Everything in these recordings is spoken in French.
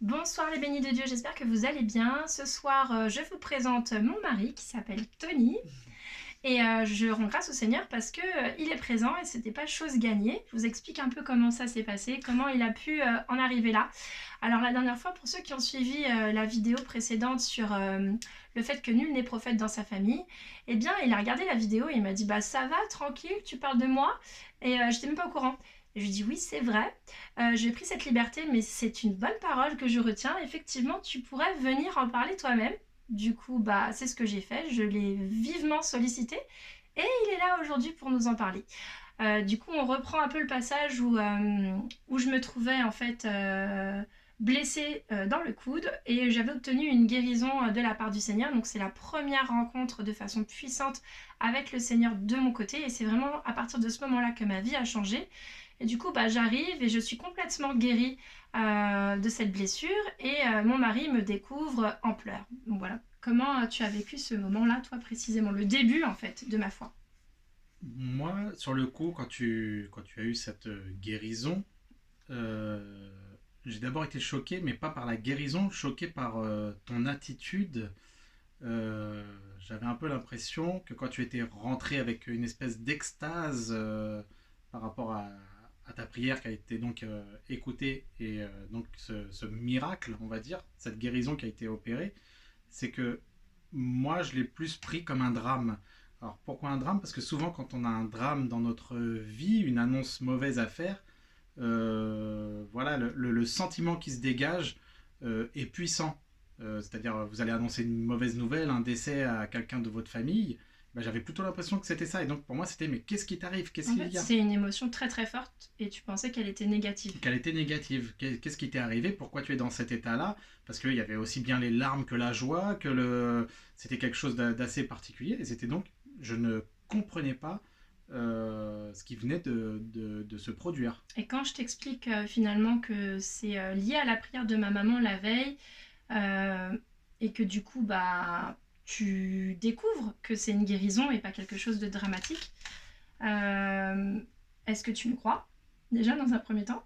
Bonsoir les bénis de Dieu, j'espère que vous allez bien. Ce soir, je vous présente mon mari qui s'appelle Tony et je rends grâce au Seigneur parce que il est présent et c'était pas chose gagnée. Je vous explique un peu comment ça s'est passé, comment il a pu en arriver là. Alors la dernière fois, pour ceux qui ont suivi la vidéo précédente sur le fait que nul n'est prophète dans sa famille, eh bien il a regardé la vidéo et il m'a dit bah ça va, tranquille, tu parles de moi et j'étais même pas au courant. Et je lui ai dit oui c'est vrai, j'ai pris cette liberté mais c'est une bonne parole que je retiens. Effectivement tu pourrais venir en parler toi-même. Du coup bah c'est ce que j'ai fait, je l'ai vivement sollicité et il est là aujourd'hui pour nous en parler. Du coup, on reprend un peu le passage où je me trouvais en fait blessée dans le coude et j'avais obtenu une guérison de la part du Seigneur. Donc c'est la première rencontre de façon puissante avec le Seigneur de mon côté et c'est vraiment à partir de ce moment-là que ma vie a changé. Et du coup, bah, j'arrive et je suis complètement guérie de cette blessure et mon mari me découvre en pleurs. Donc voilà. Comment tu as vécu ce moment-là, toi précisément, le début en fait de ma foi? Moi, sur le coup, quand tu as eu cette guérison, euh, j'ai d'abord été choqué, mais pas par la guérison, choqué par ton attitude. Euh, J'avais un peu l'impression que quand tu étais rentré avec une espèce d'extase par rapport à ta prière qui a été donc écoutée et donc ce miracle, on va dire, cette guérison qui a été opérée, c'est que moi, je l'ai plus pris comme un drame. Alors pourquoi un drame? Parce que souvent, quand on a un drame dans notre vie, une annonce mauvaise à faire, voilà, le sentiment qui se dégage est puissant. C'est-à-dire, vous allez annoncer une mauvaise nouvelle, un décès à quelqu'un de votre famille. Ben, j'avais plutôt l'impression que c'était ça. Et donc, pour moi, c'était mais qu'est-ce qui t'arrive? Qu'est-ce En qu'il fait, y a? c'est une émotion très très forte et tu pensais qu'elle était négative. Qu'elle était négative. Qu'est-ce qui t'est arrivé? Pourquoi tu es dans cet état-là? Parce qu'il y avait aussi bien les larmes que la joie, que le... c'était quelque chose d'assez particulier. Et c'était donc, je ne comprenais pas ce qui venait de se produire. Et quand je t'explique finalement que c'est lié à la prière de ma maman la veille euh, et que du coup bah tu découvres que c'est une guérison et pas quelque chose de dramatique, euh, est-ce que tu me crois déjà dans un premier temps?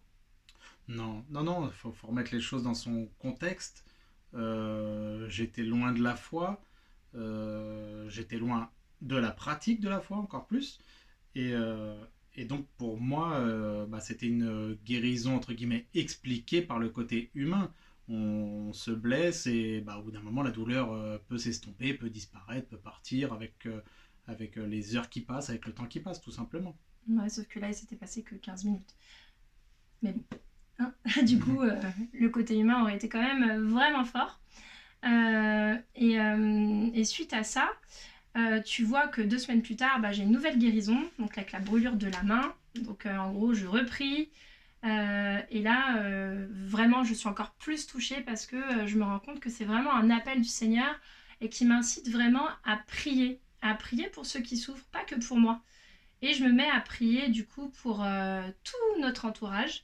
Non, non, non, faut remettre les choses dans son contexte. J'étais loin de la foi, j'étais loin de la pratique de la foi encore plus. Et, euh, et donc pour moi, bah, c'était une guérison entre guillemets expliquée par le côté humain. On se blesse et bah, au bout d'un moment, la douleur peut s'estomper, peut disparaître, peut partir avec les heures qui passent, avec le temps qui passe, tout simplement. Ouais, sauf que là il s'était passé que 15 minutes. Mais bon, hein. Du coup le côté humain aurait été quand même vraiment fort. Et suite à ça, tu vois que 2 semaines plus tard, bah, j'ai une nouvelle guérison, donc avec la brûlure de la main. Donc en gros, je repris. Et là, vraiment, je suis encore plus touchée parce que je me rends compte que c'est vraiment un appel du Seigneur et qui m'incite vraiment à prier pour ceux qui souffrent, pas que pour moi. Et je me mets à prier du coup pour tout notre entourage,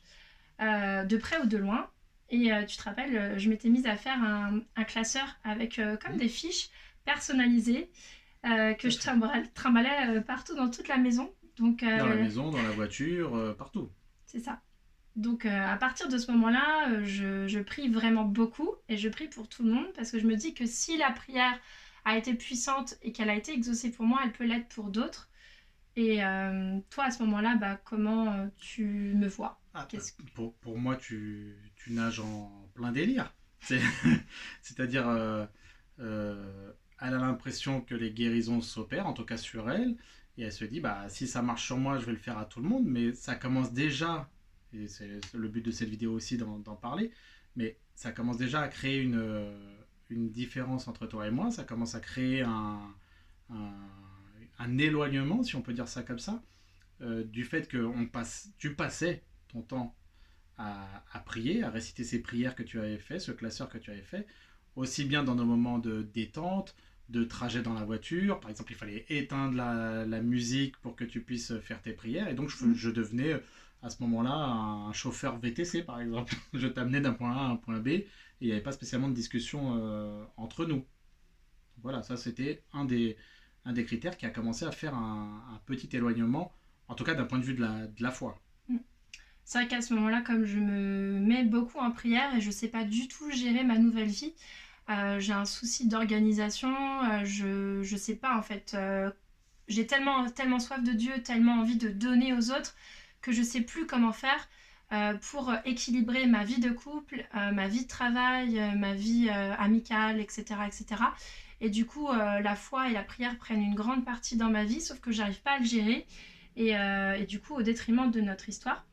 de près ou de loin. Et tu te rappelles, je m'étais mise à faire un classeur avec comme Hmm, des fiches personnalisées tout que à je fait. trimballais partout dans toute la maison. Donc Dans la maison, dans la voiture, partout. c'est ça. Donc à partir de ce moment-là, je prie vraiment beaucoup et je prie pour tout le monde parce que je me dis que si la prière a été puissante et qu'elle a été exaucée pour moi, elle peut l'être pour d'autres. Et toi, à ce moment-là, bah, comment tu me vois? Ah, Qu'est-ce... pour moi, tu nages en plein délire. C'est- C'est-à-dire, elle a l'impression que les guérisons s'opèrent, en tout cas sur elle, et elle se dit, bah, si ça marche sur moi, je vais le faire à tout le monde, mais ça commence déjà, et c'est le but de cette vidéo aussi d'en parler, mais ça commence déjà à créer une différence entre toi et moi, ça commence à créer un, un éloignement, si on peut dire ça comme ça, du fait que tu passais ton temps à prier, à réciter ces prières que tu avais fait, ce classeur que tu avais fait, aussi bien dans nos moments de détente, de trajet dans la voiture. Par exemple, il fallait éteindre la musique pour que tu puisses faire tes prières. Et donc, je devenais à ce moment-là un chauffeur VTC, par exemple. Je t'amenais d'un point A à un point B et il n'y avait pas spécialement de discussion entre nous. Voilà, ça c'était un des critères qui a commencé à faire un petit éloignement, en tout cas d'un point de vue de la foi. Mm. c'est vrai qu'à ce moment-là, comme je me mets beaucoup en prière et je sais pas du tout gérer ma nouvelle vie, j'ai un souci d'organisation, je sais pas en fait. J'ai tellement soif de Dieu, tellement envie de donner aux autres que je sais plus comment faire pour équilibrer ma vie de couple, ma vie de travail, ma vie amicale, etc., etc. Et du coup, la foi et la prière prennent une grande partie dans ma vie, sauf que j'arrive pas à le gérer. Et du coup, au détriment de notre histoire.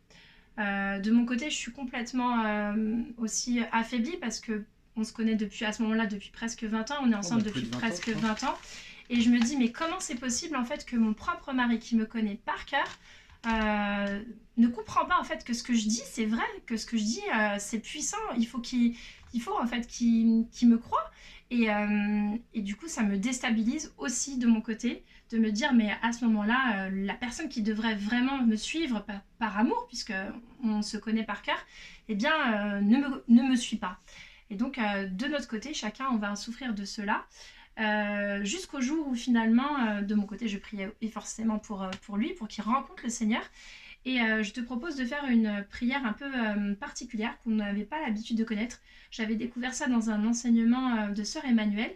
De mon côté, je suis complètement aussi affaiblie parce que on se connaît depuis à ce moment-là depuis presque 20 ans, on est Oh, ensemble bah, plus depuis de 20 ans, presque je pense. 20 ans. Et je me dis, mais comment c'est possible en fait que mon propre mari qui me connaît par cœur ne comprend pas en fait que ce que je dis c'est vrai, que ce que je dis c'est puissant, il faut en fait qu'il me croit. Et du coup, ça me déstabilise aussi de mon côté de me dire, mais à ce moment-là, la personne qui devrait vraiment me suivre par amour, puisque on se connaît par cœur, eh bien, ne me suit pas. Et donc, de notre côté, chacun, on va souffrir de cela. Jusqu'au jour où finalement, de mon côté, je priais forcément pour lui, pour qu'il rencontre le Seigneur. Et je te propose de faire une prière un peu particulière qu'on n'avait pas l'habitude de connaître. J'avais découvert ça dans un enseignement de Sœur Emmanuel.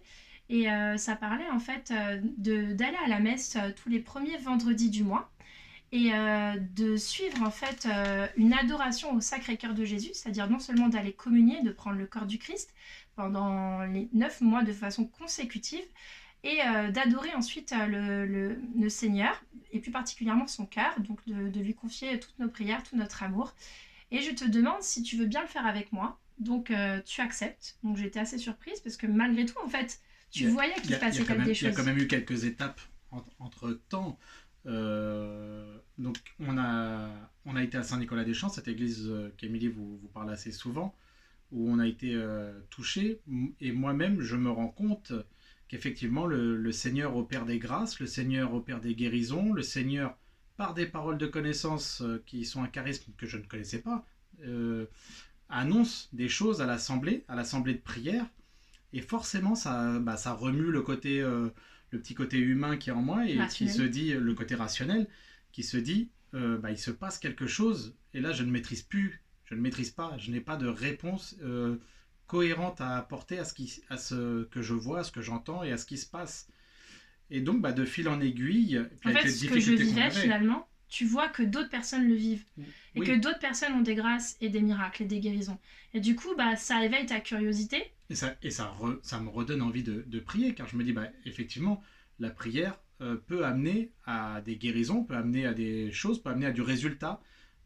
Et ça parlait en fait d'aller à la messe tous les premiers vendredis du mois et de suivre en fait une adoration au Sacré-Cœur de Jésus, c'est-à-dire non seulement d'aller communier, de prendre le corps du Christ pendant les 9 mois de façon consécutive, et d'adorer ensuite le Seigneur, et plus particulièrement son cœur, donc de lui confier toutes nos prières, tout notre amour. Et je te demande si tu veux bien le faire avec moi. Donc tu acceptes. Donc j'étais assez surprise parce que malgré tout, en fait, tu voyais qu'il se passait des Il y a quand choses. même eu quelques étapes entre temps. Donc on a été à Saint-Nicolas-des-Champs, cette église qu'Émilie vous parle assez souvent, où on a été touché. Et moi-même, je me rends compte qu'effectivement, le Seigneur opère des grâces, le Seigneur opère des guérisons, le Seigneur, par des paroles de connaissance qui sont un charisme que je ne connaissais pas, euh, annonce des choses à l'assemblée de prière. Et forcément, ça remue le petit côté humain qui est en moi et qui se Rationnel. dit, le côté rationnel, qui se dit, il se passe quelque chose et là, je ne maîtrise plus, je ne maîtrise pas, je n'ai pas de réponse cohérente à apporter à ce que je vois, à ce que j'entends et à ce qui se passe. Et donc, de fil en aiguille, puis En avec fait, les ce que je difficultés qu'on vivais avait, finalement, tu vois que d'autres personnes le vivent et que oui, d'autres personnes ont des grâces et des miracles et des guérisons. Et du coup, ça éveille ta curiosité. ça me redonne envie de prier, car je me dis, effectivement, la prière peut amener à des guérisons, peut amener à des choses, peut amener à du résultat.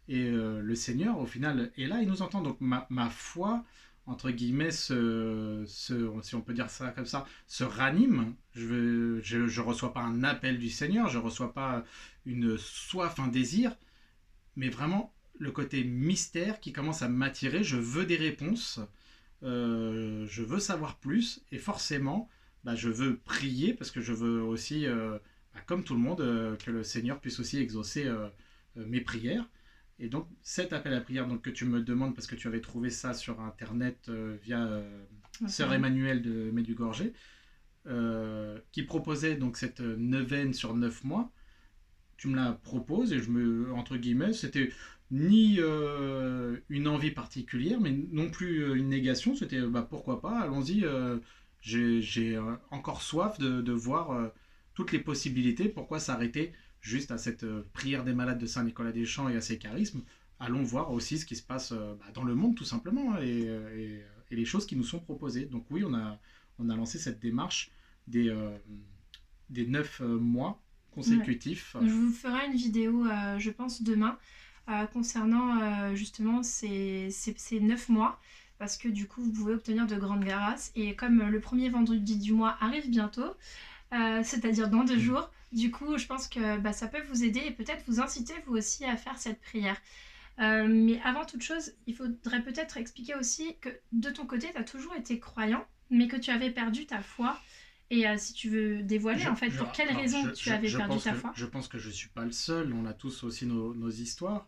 Et le Seigneur, au final, est là, il nous entend. Donc ma foi, entre guillemets, si on peut dire ça comme ça, se ranime. Je reçois pas un appel du Seigneur, je reçois pas une soif, un désir, mais vraiment le côté mystère qui commence à m'attirer. Je veux des réponses, je veux savoir plus, et forcément, je veux prier parce que je veux aussi, comme tout le monde, que le Seigneur puisse aussi exaucer mes prières. Et donc cet appel à prière donc, que tu me demandes, parce que tu avais trouvé ça sur Internet via Sœur Enfin, Emmanuelle de Medjugorje, qui proposait donc cette neuvaine sur 9 mois, tu me la proposes et entre guillemets, c'était ni une envie particulière, mais non plus une négation. C'était pourquoi pas, allons-y. J'ai encore soif de voir toutes les possibilités. Pourquoi s'arrêter juste à cette prière des malades de Saint-Nicolas-des-Champs et à ses charismes? Allons voir aussi ce qui se passe dans le monde tout simplement, hein, et les choses qui nous sont proposées. Donc oui, on a lancé cette démarche des, euh, des 9 mois ouais. consécutifs. Je vous ferai une vidéo, je pense, demain, concernant justement ces 9 mois, parce que du coup, vous pouvez obtenir de grandes grâces. Et comme le premier vendredi du mois arrive bientôt, c'est-à-dire dans 2 jours, du coup, je pense que ça peut vous aider et peut-être vous inciter vous aussi à faire cette prière. Mais avant toute chose, il faudrait peut-être expliquer aussi que de ton côté, tu as toujours été croyant, mais que tu avais perdu ta foi. Et si tu veux dévoiler, en fait, pour quelles Alors, raisons tu avais perdu ta foi. je pense que je ne suis pas le seul. On a tous aussi nos histoires.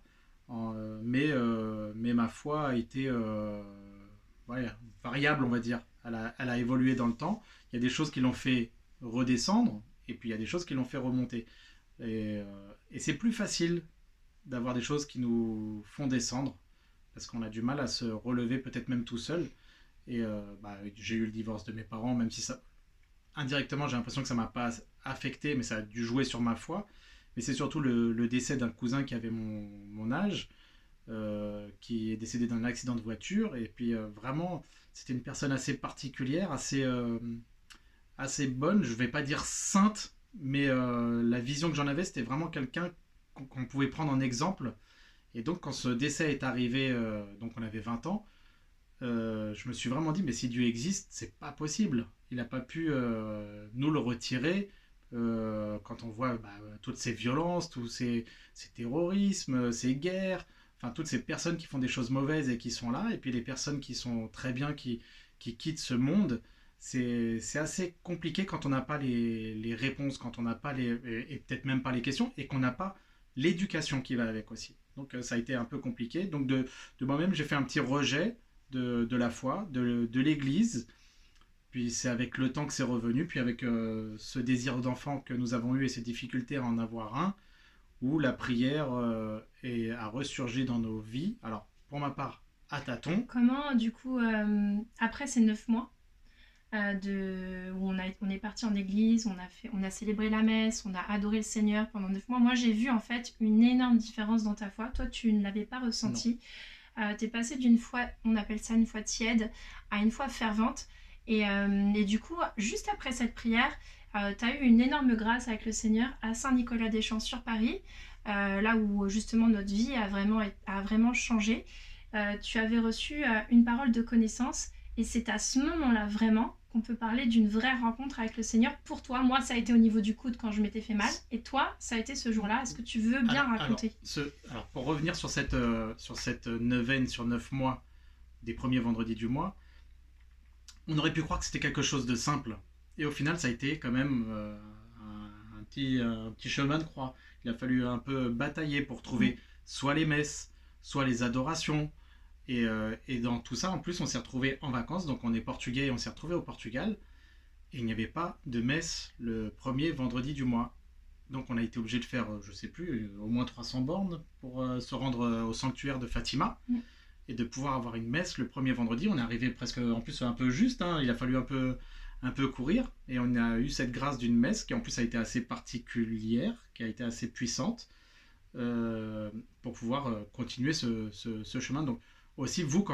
Mais ma foi a été ouais, variable, on va dire. Elle a évolué dans le temps. Il y a des choses qui l'ont fait redescendre, et puis il y a des choses qui l'ont fait remonter. Et c'est plus facile d'avoir des choses qui nous font descendre, parce qu'on a du mal à se relever, peut-être même tout seul. Et j'ai eu le divorce de mes parents, même si ça, indirectement, j'ai l'impression que ça m'a pas affecté, mais ça a dû jouer sur ma foi. Mais c'est surtout le décès d'un cousin qui avait mon âge, qui est décédé d'un accident de voiture. Et puis vraiment, c'était une personne assez particulière, assez bonne, je vais pas dire sainte, mais la vision que j'en avais, c'était vraiment quelqu'un qu'on pouvait prendre en exemple. Et donc, quand ce décès est arrivé, donc on avait 20 ans, je me suis vraiment dit, mais si Dieu existe, c'est pas possible. Il n'a pas pu nous le retirer quand on voit toutes ces violences, ces terrorismes, ces guerres, enfin toutes ces personnes qui font des choses mauvaises et qui sont là, et puis les personnes qui sont très bien, qui quittent ce monde. C'est assez compliqué quand on n'a pas les réponses, quand on n'a pas et peut-être même pas les questions, et qu'on n'a pas l'éducation qui va avec aussi. Donc ça a été un peu compliqué. Donc de moi-même, j'ai fait un petit rejet de la foi, de l'Église. Puis c'est avec le temps que c'est revenu, puis avec ce désir d'enfant que nous avons eu et ces difficultés à en avoir un, où la prière a ressurgi dans nos vies. Alors, pour ma part, à tâtons. Comment, du coup, après ces 9 mois, où on est parti en église, on a célébré la messe, on a adoré le Seigneur pendant 9 mois, moi j'ai vu en fait une énorme différence dans ta foi. Toi, tu ne l'avais pas ressenti. Tu es passé d'une foi, on appelle ça une foi tiède, à une foi fervente. Et du coup, juste après cette prière, tu as eu une énorme grâce avec le Seigneur à Saint-Nicolas-des-Champs sur Paris, là où justement notre vie a vraiment changé. Tu avais reçu une parole de connaissance, et c'est à ce moment-là vraiment qu'on peut parler d'une vraie rencontre avec le Seigneur. Pour toi, moi ça a été au niveau du coude quand je m'étais fait mal, et toi ça a été ce jour-là. Est-ce que tu veux bien raconter? Alors, pour revenir sur cette neuvaine sur 9 mois, des premiers vendredis du mois, on aurait pu croire que c'était quelque chose de simple. Et au final, ça a été quand même un petit chemin de croix. Il a fallu un peu batailler pour trouver soit les messes, soit les adorations. Et dans tout ça, en plus, on s'est retrouvé en vacances. Donc on est portugais et on s'est retrouvé au Portugal. Et il n'y avait pas de messe le premier vendredi du mois. Donc on a été obligé de faire, je sais plus, au moins 300 bornes pour se rendre au sanctuaire de Fatima et de pouvoir avoir une messe le premier vendredi. On est arrivé presque, en plus un peu juste, hein, il a fallu un peu courir, et on a eu cette grâce d'une messe qui en plus a été assez particulière, qui a été assez puissante, pour pouvoir continuer ce chemin. Donc aussi vous,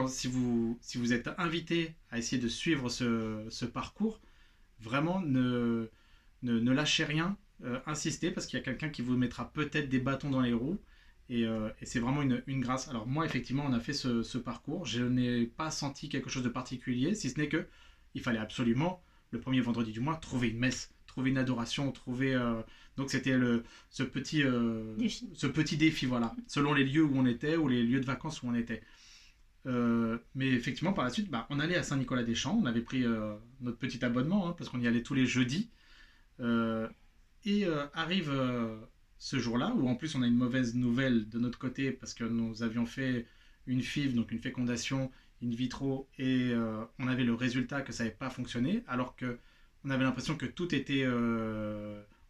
si vous êtes invité à essayer de suivre ce parcours, vraiment ne lâchez rien, insistez, parce qu'il y a quelqu'un qui vous mettra peut-être des bâtons dans les roues. Et c'est vraiment une grâce. Alors moi, effectivement, on a fait ce parcours. Je n'ai pas senti quelque chose de particulier, si ce n'est que il fallait absolument, le premier vendredi du mois, trouver une messe, trouver une adoration, donc c'était ce petit défi, voilà, selon les lieux où on était, ou les lieux de vacances où on était. Mais effectivement, par la suite, on allait à Saint-Nicolas-des-Champs. On avait pris notre petit abonnement, hein, parce qu'on y allait tous les jeudis. Arrive ce jour-là, où en plus on a une mauvaise nouvelle de notre côté, parce que nous avions fait une FIV, donc une fécondation in vitro, et on avait le résultat que ça n'avait pas fonctionné, alors que on avait l'impression que tout était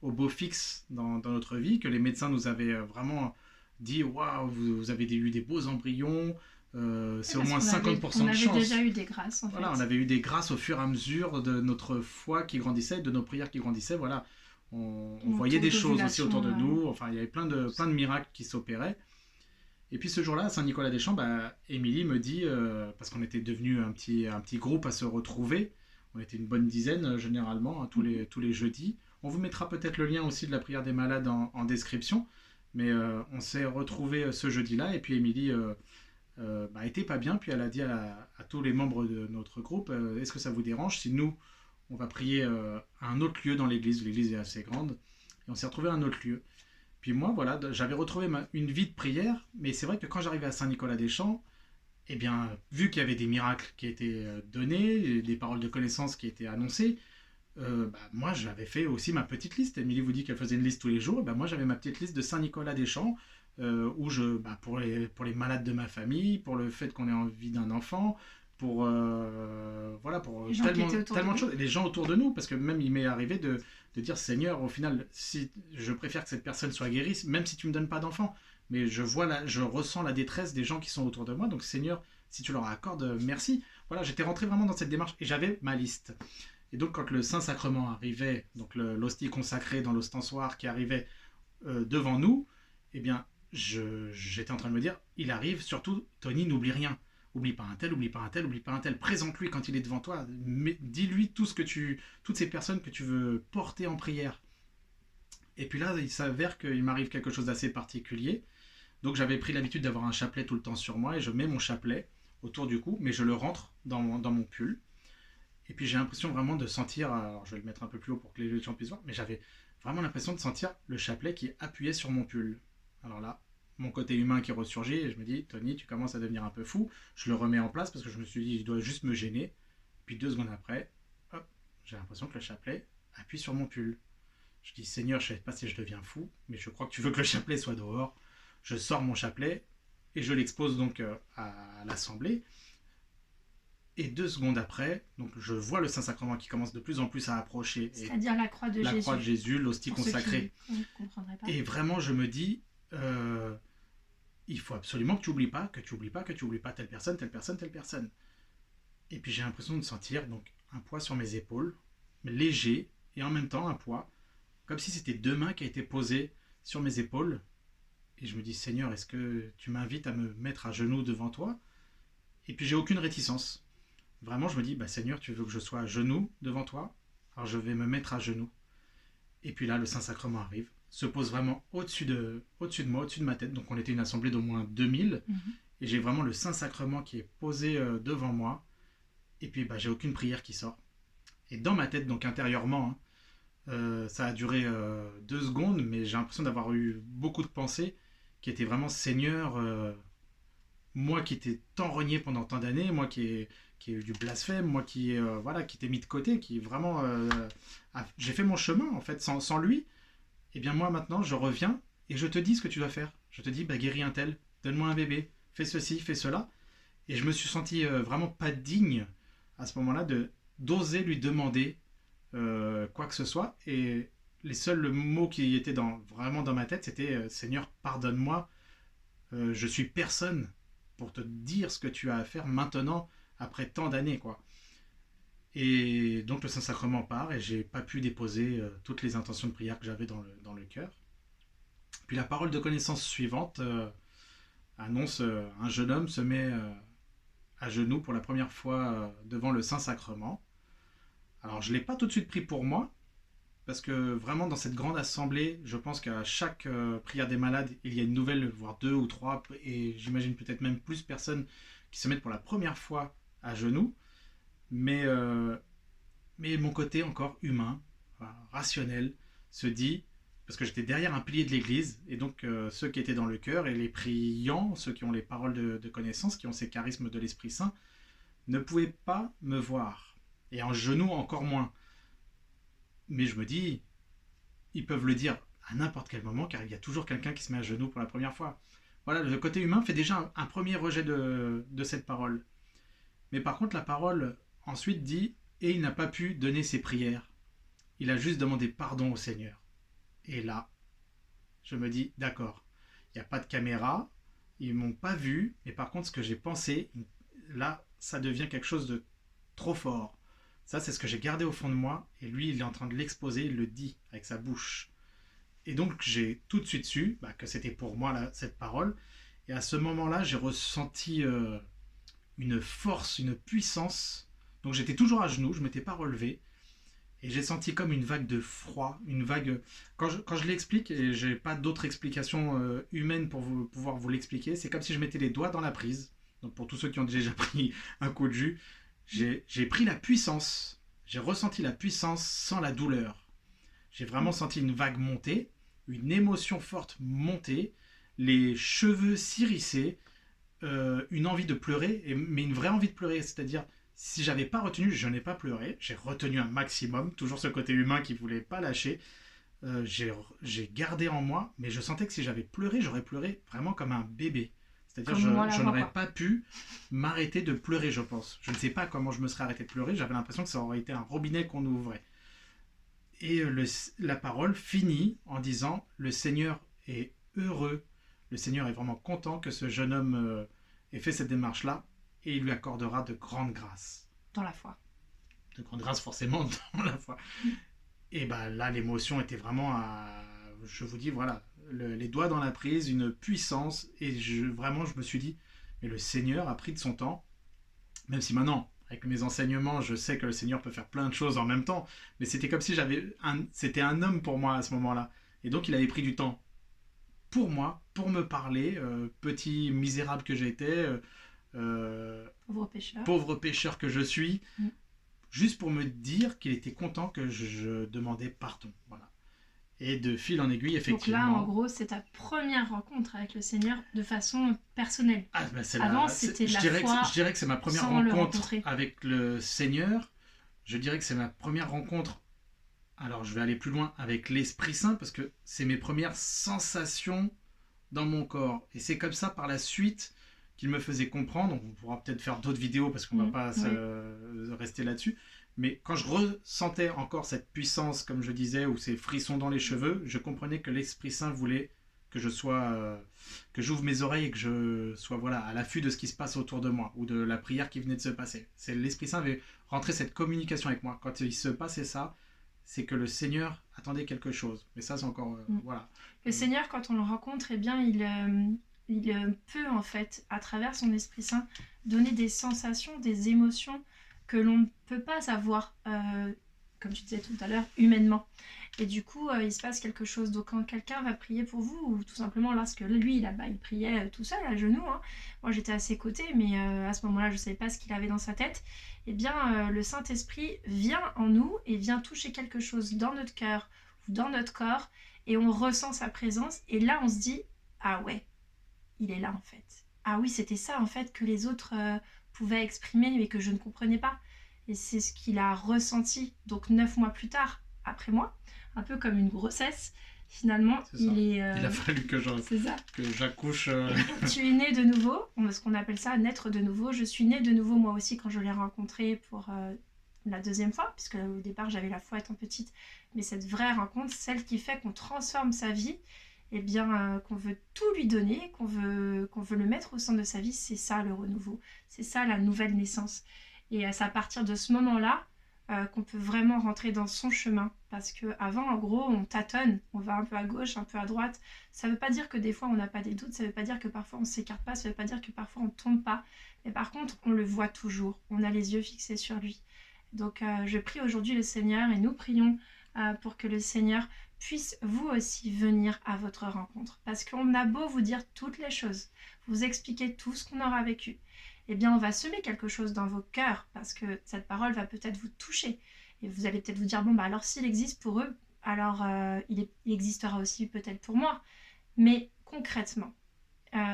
au beau fixe dans notre vie, que les médecins nous avaient vraiment dit waouh, vous avez eu des beaux embryons, c'est au moins 50% de chance. On avait déjà eu des grâces en fait. Voilà, on avait eu des grâces au fur et à mesure de notre foi qui grandissait, de nos prières qui grandissaient, voilà. On voyait des choses aussi autour de nous, enfin il y avait plein de miracles qui s'opéraient. Et puis ce jour-là, à Saint-Nicolas-des-Champs, Émilie me dit, parce qu'on était devenu un petit groupe à se retrouver, on était une bonne dizaine généralement, hein, tous les jeudis. On vous mettra peut-être le lien aussi de la prière des malades en description, mais on s'est retrouvés ce jeudi-là, et puis Émilie était pas bien, puis elle a dit à tous les membres de notre groupe, est-ce que ça vous dérange si nous, on va prier à un autre lieu dans l'église est assez grande, et on s'est retrouvé à un autre lieu. Puis moi, voilà, j'avais retrouvé une vie de prière, mais c'est vrai que quand j'arrivais à Saint-Nicolas-des-Champs, eh bien, vu qu'il y avait des miracles qui étaient donnés, des paroles de connaissance qui étaient annoncées, moi j'avais fait aussi ma petite liste. Émilie vous dit qu'elle faisait une liste tous les jours, moi j'avais ma petite liste de Saint-Nicolas-des-Champs, où pour les malades de ma famille, pour le fait qu'on ait envie d'un enfant, pour tellement de choses, et les gens autour de nous, parce que même il m'est arrivé de dire Seigneur, au final, si je préfère que cette personne soit guérie, même si tu me donnes pas d'enfant, mais je ressens la détresse des gens qui sont autour de moi. Donc Seigneur, si tu leur accordes, merci. Voilà, j'étais rentré vraiment dans cette démarche et j'avais ma liste. Et donc quand le Saint-Sacrement arrivait, donc l'hostie consacrée dans l'ostensoir qui arrivait devant nous, eh bien, j'étais en train de me dire, il arrive, surtout, Tony, n'oublie rien. Oublie pas un tel, oublie pas un tel, oublie pas un tel. Présente-lui quand il est devant toi. Dis-lui toutes ces personnes que tu veux porter en prière. Et puis là, il s'avère qu'il m'arrive quelque chose d'assez particulier. Donc j'avais pris l'habitude d'avoir un chapelet tout le temps sur moi et je mets mon chapelet autour du cou, mais je le rentre dans mon pull. Et puis j'ai l'impression vraiment de sentir, alors je vais le mettre un peu plus haut pour que les gens puissent voir, mais j'avais vraiment l'impression de sentir le chapelet qui appuyait sur mon pull. Alors là, mon côté humain qui ressurgit et je me dis, Tony, tu commences à devenir un peu fou. Je le remets en place parce que je me suis dit, il doit juste me gêner. Puis 2 secondes après, hop, j'ai l'impression que le chapelet appuie sur mon pull. Je dis, Seigneur, je ne sais pas si je deviens fou, mais je crois que tu veux que le chapelet soit dehors. Je sors mon chapelet et je l'expose donc à l'assemblée. Et 2 secondes après, donc je vois le Saint-Sacrement qui commence de plus en plus à approcher. C'est-à-dire la croix de la Jésus. La croix de Jésus, l'hostie consacrée. Qui ne comprendraient pas. Et vraiment, je me dis, il faut absolument que tu oublies pas, que tu oublies pas, que tu oublies pas telle personne, telle personne, telle personne. Et puis j'ai l'impression de sentir donc un poids sur mes épaules, léger, et en même temps un poids, comme si c'était 2 mains qui étaient posées sur mes épaules. Et je me dis, Seigneur, est-ce que tu m'invites à me mettre à genoux devant toi? Et puis j'ai aucune réticence. Vraiment, je me dis, bah, Seigneur, tu veux que je sois à genoux devant toi? Alors je vais me mettre à genoux. Et puis là, le Saint-Sacrement arrive, se pose vraiment au-dessus de moi, au-dessus de ma tête. Donc on était une assemblée d'au moins 2000. Et j'ai vraiment le Saint-Sacrement qui est posé devant moi. Et puis bah, j'ai aucune prière qui sort. Et dans ma tête, donc intérieurement, ça a duré 2 secondes, mais j'ai l'impression d'avoir eu beaucoup de pensées qui étaient vraiment, Seigneur, moi qui t'ai tant renié pendant tant d'années, moi qui ai eu du blasphème, moi qui t'ai mis de côté, qui vraiment j'ai fait mon chemin en fait sans lui. Et bien moi maintenant je reviens et je te dis ce que tu dois faire. Je te dis, bah, guéris un tel, donne-moi un bébé, fais ceci, fais cela. Et je me suis senti vraiment pas digne à ce moment-là d'oser lui demander quoi que ce soit. Et les seuls mots qui étaient vraiment dans ma tête, c'était Seigneur, pardonne-moi, je suis personne pour te dire ce que tu as à faire maintenant, après tant d'années, quoi. Et donc le Saint-Sacrement part et j'ai pas pu déposer toutes les intentions de prière que j'avais dans le cœur. Puis la parole de connaissance suivante annonce un jeune homme se met à genoux pour la première fois devant le Saint-Sacrement. Alors je ne l'ai pas tout de suite pris pour moi, parce que vraiment dans cette grande assemblée, je pense qu'à chaque prière des malades, il y a une nouvelle, voire 2 ou 3, et j'imagine peut-être même plus personnes qui se mettent pour la première fois à genoux. Mais mon côté encore humain, rationnel, se dit, parce que j'étais derrière un pilier de l'église, et donc ceux qui étaient dans le chœur et les priants, ceux qui ont les paroles de connaissance, qui ont ces charismes de l'Esprit Saint, ne pouvaient pas me voir. Et en genoux encore moins. Mais je me dis, ils peuvent le dire à n'importe quel moment, car il y a toujours quelqu'un qui se met à genoux pour la première fois. Voilà, le côté humain fait déjà un premier rejet de cette parole. Mais par contre, la parole ensuite dit, et il n'a pas pu donner ses prières. Il a juste demandé pardon au Seigneur. Et là, je me dis, d'accord, il n'y a pas de caméra, ils ne m'ont pas vu, mais par contre, ce que j'ai pensé, là, ça devient quelque chose de trop fort. Ça, c'est ce que j'ai gardé au fond de moi, et lui, il est en train de l'exposer, il le dit avec sa bouche. Et donc, j'ai tout de suite su que c'était pour moi, là, cette parole. Et à ce moment-là, j'ai ressenti une force, une puissance. Donc, j'étais toujours à genoux, je ne m'étais pas relevé. Et j'ai senti comme une vague de froid, une vague... Quand je l'explique, et je n'ai pas d'autre explication humaine pour pouvoir vous l'expliquer, c'est comme si je mettais les doigts dans la prise. Donc, pour tous ceux qui ont déjà pris un coup de jus, j'ai pris la puissance, j'ai ressenti la puissance sans la douleur. J'ai vraiment senti une vague monter, une émotion forte monter, les cheveux s'hérisser, une envie de pleurer, mais une vraie envie de pleurer, c'est-à-dire, si j'avais pas retenu, je n'ai pas pleuré, j'ai retenu un maximum, toujours ce côté humain qui voulait pas lâcher, j'ai gardé en moi, mais je sentais que si j'avais pleuré, j'aurais pleuré vraiment comme un bébé. C'est-à-dire je n'aurais pas pu m'arrêter de pleurer, je pense. Je ne sais pas comment je me serais arrêté de pleurer, j'avais l'impression que ça aurait été un robinet qu'on ouvrait. Et la parole finit en disant « Le Seigneur est heureux le Seigneur est vraiment content que ce jeune homme ait fait cette démarche-là et il lui accordera de grandes grâces. Dans la foi. De grandes grâces forcément dans la foi. Et bah là, l'émotion était vraiment je vous dis, voilà, les doigts dans la prise, une puissance. Et vraiment, je me suis dit, mais le Seigneur a pris de son temps, même si maintenant, avec mes enseignements, je sais que le Seigneur peut faire plein de choses en même temps. Mais c'était comme si c'était un homme pour moi à ce moment-là. Et donc, il avait pris du temps pour moi, pour me parler, petit misérable que j'étais, pauvre pécheur que je suis, juste pour me dire qu'il était content que je demandais pardon. Voilà. Et de fil en aiguille, effectivement. Donc là, en gros, c'est ta première rencontre avec le Seigneur de façon personnelle. Ah, ben Avant, c'était de la foi. Je dirais que c'est ma première rencontre avec le Seigneur. Je dirais que c'est ma première rencontre. Alors, je vais aller plus loin avec l'Esprit Saint parce que c'est mes premières sensations dans mon corps. Et c'est comme ça, par la suite, qu'il me faisait comprendre. On pourra peut-être faire d'autres vidéos parce qu'on ne va pas rester là-dessus. Mais quand je ressentais encore cette puissance, comme je disais, ou ces frissons dans les cheveux, je comprenais que l'Esprit Saint voulait que je sois, que j'ouvre mes oreilles et que je sois voilà, à l'affût de ce qui se passe autour de moi ou de la prière qui venait de se passer. C'est l'Esprit Saint avait rentré cette communication avec moi. Quand il se passait ça, c'est que le Seigneur attendait quelque chose. Mais ça, c'est encore... voilà. Le Seigneur, quand on le rencontre, eh bien, il peut, en fait, à travers son Esprit Saint, donner des sensations, des émotions que l'on ne peut pas savoir, comme tu disais tout à l'heure, humainement. Et du coup, il se passe quelque chose. Donc, quand quelqu'un va prier pour vous, ou tout simplement lorsque lui, là-bas, il priait tout seul, à genoux, hein. Moi, j'étais à ses côtés, mais à ce moment-là, je ne savais pas ce qu'il avait dans sa tête. Eh bien, le Saint-Esprit vient en nous et vient toucher quelque chose dans notre cœur ou dans notre corps, et on ressent sa présence. Et là, on se dit, ah ouais, il est là, en fait. Ah oui, c'était ça, en fait, que les autres pouvaient exprimer, mais que je ne comprenais pas. Et c'est ce qu'il a ressenti, donc 9 mois plus tard, après moi, un peu comme une grossesse. Finalement, il a fallu que j'accouche. Tu es né de nouveau, ce qu'on appelle ça naître de nouveau. Je suis née de nouveau moi aussi quand je l'ai rencontré pour la deuxième fois, puisque au départ j'avais la foi étant petite. Mais cette vraie rencontre, celle qui fait qu'on transforme sa vie, et bien qu'on veut tout lui donner, qu'on veut le mettre au centre de sa vie, c'est ça le renouveau. C'est ça la nouvelle naissance. Et c'est à partir de ce moment-là qu'on peut vraiment rentrer dans son chemin. Parce qu'avant, en gros, on tâtonne, on va un peu à gauche, un peu à droite. Ça ne veut pas dire que des fois, on n'a pas des doutes, ça ne veut pas dire que parfois, on ne s'écarte pas, ça ne veut pas dire que parfois, on ne tombe pas. Mais par contre, on le voit toujours, on a les yeux fixés sur lui. Donc, je prie aujourd'hui le Seigneur et nous prions pour que le Seigneur puisse vous aussi venir à votre rencontre. Parce qu'on a beau vous dire toutes les choses, vous expliquer tout ce qu'on aura vécu, eh bien on va semer quelque chose dans vos cœurs parce que cette parole va peut-être vous toucher. Et vous allez peut-être vous dire, bon bah alors s'il existe pour eux, alors il existera aussi peut-être pour moi. Mais concrètement,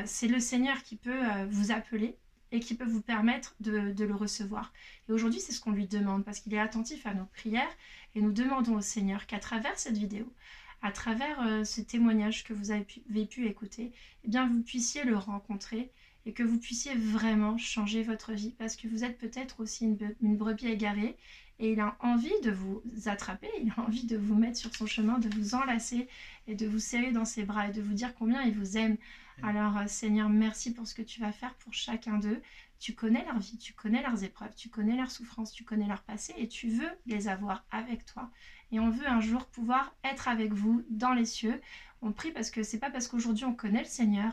c'est le Seigneur qui peut vous appeler et qui peut vous permettre de le recevoir. Et aujourd'hui, c'est ce qu'on lui demande parce qu'il est attentif à nos prières et nous demandons au Seigneur qu'à travers cette vidéo, à travers ce témoignage que vous avez pu écouter, eh bien vous puissiez le rencontrer et que vous puissiez vraiment changer votre vie parce que vous êtes peut-être aussi une brebis égarée et il a envie de vous attraper, il a envie de vous mettre sur son chemin, de vous enlacer et de vous serrer dans ses bras et de vous dire combien il vous aime. Alors Seigneur, merci pour ce que tu vas faire pour chacun d'eux. Tu connais leur vie, tu connais leurs épreuves, tu connais leurs souffrances, tu connais leur passé et tu veux les avoir avec toi. Et on veut un jour pouvoir être avec vous dans les cieux. On prie parce que c'est pas parce qu'aujourd'hui on connaît le Seigneur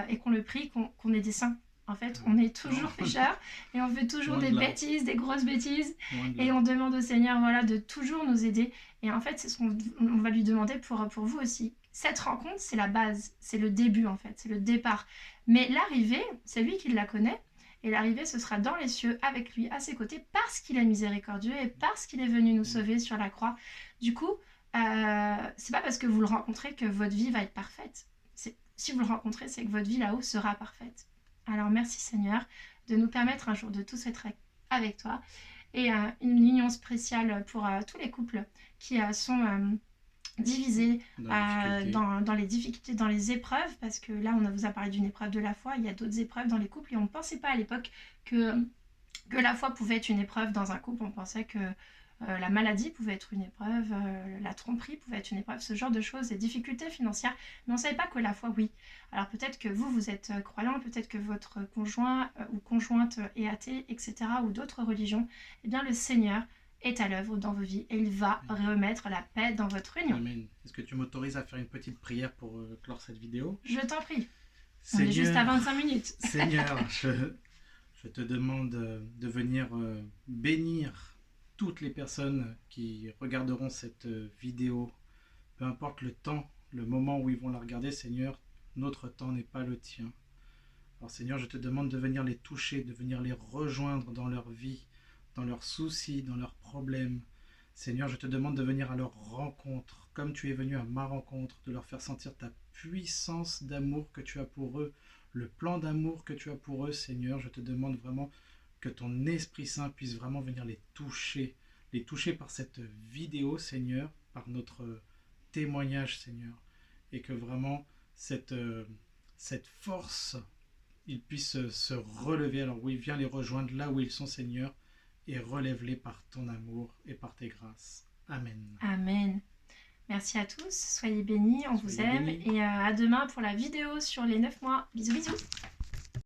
et qu'on le prie qu'on est des saints. En fait, on est toujours pécheurs et on fait toujours des bêtises, des grosses bêtises. Et on demande au Seigneur voilà, de toujours nous aider. Et en fait, c'est ce qu'on va lui demander pour vous aussi. Cette rencontre, c'est la base, c'est le début en fait, c'est le départ. Mais l'arrivée, c'est lui qui la connaît. Et l'arrivée, ce sera dans les cieux, avec lui, à ses côtés, parce qu'il est miséricordieux et parce qu'il est venu nous sauver sur la croix. Du coup, c'est pas parce que vous le rencontrez que votre vie va être parfaite. Si vous le rencontrez, c'est que votre vie là-haut sera parfaite. Alors merci Seigneur de nous permettre un jour de tous être avec toi. Et une union spéciale pour tous les couples qui sont divisés dans les difficultés, dans les épreuves, parce que là on vous a parlé d'une épreuve de la foi, il y a d'autres épreuves dans les couples et on ne pensait pas à l'époque que la foi pouvait être une épreuve dans un couple. On pensait que La maladie pouvait être une épreuve, la tromperie pouvait être une épreuve, ce genre de choses, les difficultés financières. Mais on ne savait pas que la foi, oui. Alors peut-être que vous êtes croyant, peut-être que votre conjoint ou conjointe est athée, etc., ou d'autres religions. Eh bien, le Seigneur est à l'œuvre dans vos vies et il va remettre la paix dans votre union. Amen. Est-ce que tu m'autorises à faire une petite prière pour clore cette vidéo? Je t'en prie. Seigneur, On est juste à 25 minutes. Seigneur, je te demande de venir bénir toutes les personnes qui regarderont cette vidéo. Peu importe le temps, le moment où ils vont la regarder, Seigneur, notre temps n'est pas le tien. Alors Seigneur, je te demande de venir les toucher, de venir les rejoindre dans leur vie, dans leurs soucis, dans leurs problèmes. Seigneur, je te demande de venir à leur rencontre, comme tu es venu à ma rencontre, de leur faire sentir ta puissance d'amour que tu as pour eux, le plan d'amour que tu as pour eux, Seigneur. Je te demande vraiment que ton Esprit Saint puisse vraiment venir les toucher par cette vidéo, Seigneur, par notre témoignage, Seigneur, et que vraiment cette force, ils puissent se relever. Alors oui, viens les rejoindre là où ils sont, Seigneur, et relève-les par ton amour et par tes grâces. Amen. Amen. Merci à tous, soyez bénis, on vous aime, et à demain pour la vidéo sur les 9 mois. Bisous bisous.